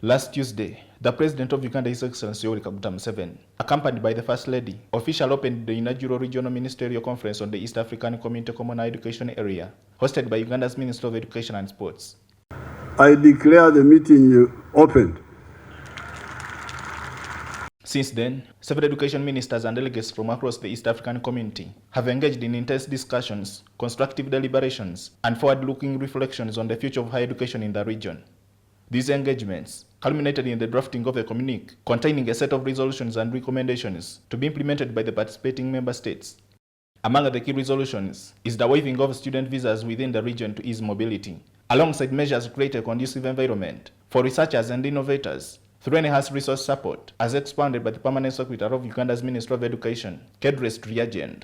Last Tuesday, the President of Uganda, His Excellency Kataaha Museveni, accompanied by the First Lady, officially opened the inaugural Regional Ministerial Conference on the East African Community Common Higher Education Area, hosted by Uganda's Minister of Education and Sports. I declare the meeting opened. Since then, several education ministers and delegates from across the East African community have engaged in intense discussions, constructive deliberations, and forward-looking reflections on the future of higher education in the region. These engagements culminated in the drafting of a communique containing a set of resolutions and recommendations to be implemented by the participating member states. Among the key resolutions is the waiving of student visas within the region to ease mobility, alongside measures to create a conducive environment for researchers and innovators through enhanced resource support, as expounded by the Permanent Secretary of Uganda's Ministry of Education, Kedres Triagend.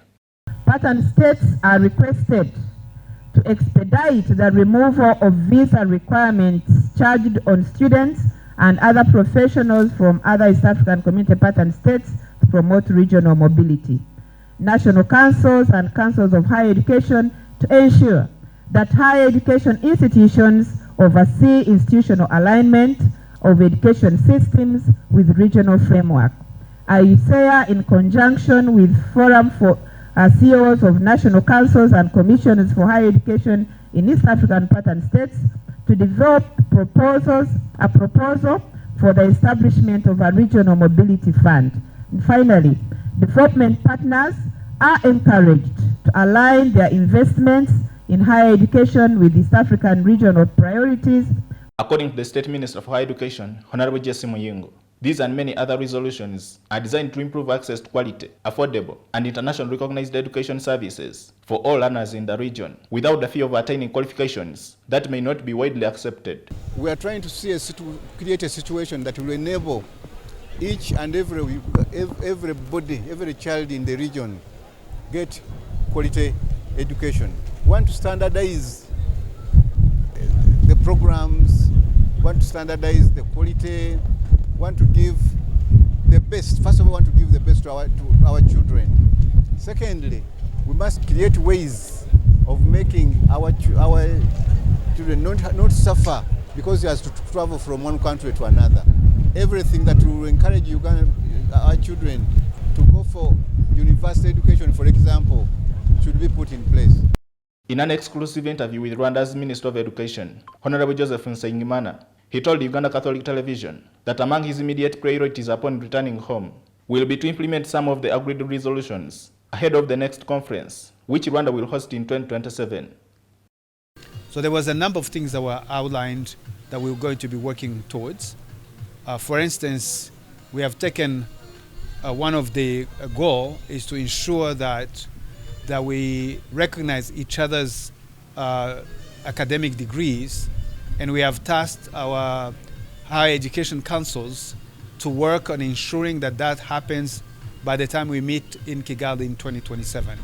Pattern states are requested to expedite the removal of visa requirements charged on students and other professionals from other East African community partner states to promote regional mobility. National councils and councils of higher education to ensure that higher education institutions oversee institutional alignment of education systems with regional framework. EAC, in conjunction with Forum for CEOs of national councils and commissions for higher education in East African partner states, to develop a proposal for the establishment of a regional mobility fund. And finally, development partners are encouraged to align their investments in higher education with East African regional priorities. According to the State Minister of Higher Education, Honorable Jesse Muyingo, these and many other resolutions are designed to improve access to quality, affordable, and internationally recognized education services for all learners in the region, without the fear of attaining qualifications that may not be widely accepted. We are trying to create a situation that will enable each and everybody, every child in the region get quality education. We want to standardize the programs, want to standardize the quality, want to give the best. First of all, want to give the best to our children. Secondly, we must create ways of making our children not suffer because they have to travel from one country to another. Everything that will encourage our children to go for university education, for example, should be put in place. In an exclusive interview with Rwanda's Minister of Education, Honorable Joseph Nsengimana, he told Uganda Catholic Television that among his immediate priorities upon returning home will be to implement some of the agreed resolutions ahead of the next conference, which Rwanda will host in 2027. So there was a number of things that were outlined that we were going to be working towards. For instance, we have taken one of the goal is to ensure that we recognize each other's academic degrees, and we have tasked our higher education councils to work on ensuring that that happens by the time we meet in Kigali in 2027.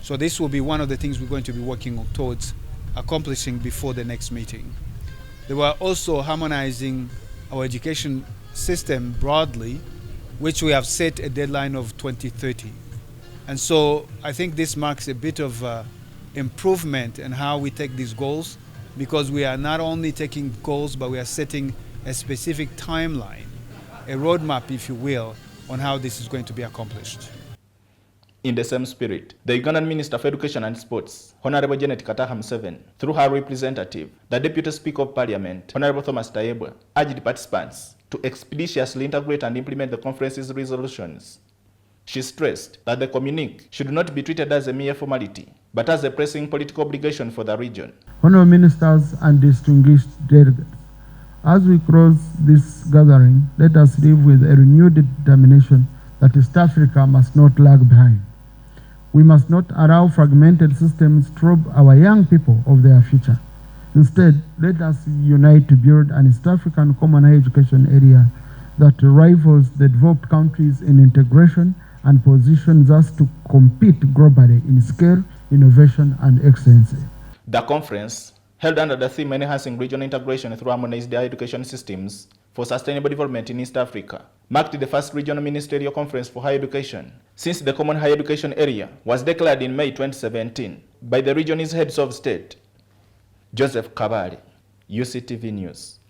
So this will be one of the things we're going to be working towards accomplishing before the next meeting. They were also harmonizing our education system broadly, which we have set a deadline of 2030. And so I think this marks a bit of improvement in how we take these goals, because we are not only taking goals, but we are setting a specific timeline, a roadmap, if you will, on how this is going to be accomplished. In the same spirit, the Ugandan Minister of Education and Sports, Honorable Kataaha Museveni, through her representative, the Deputy Speaker of Parliament, Honorable Tayebwa, urged participants to expeditiously integrate and implement the conference's resolutions. She stressed that the communique should not be treated as a mere formality, but as a pressing political obligation for the region. Honourable Ministers and distinguished delegates, as we close this gathering, let us live with a renewed determination that East Africa must not lag behind. We must not allow fragmented systems to rob our young people of their future. Instead, let us unite to build an East African common higher education area that rivals the developed countries in integration and positions us to compete globally in scale, innovation, and excellency. The conference, held under the theme Enhancing Regional Integration through Harmonized Higher Education Systems for Sustainable Development in East Africa, marked the first Regional Ministerial Conference for Higher Education since the Common Higher Education Area was declared in May 2017 by the region's heads of state. Joseph Kabale, UCTV News.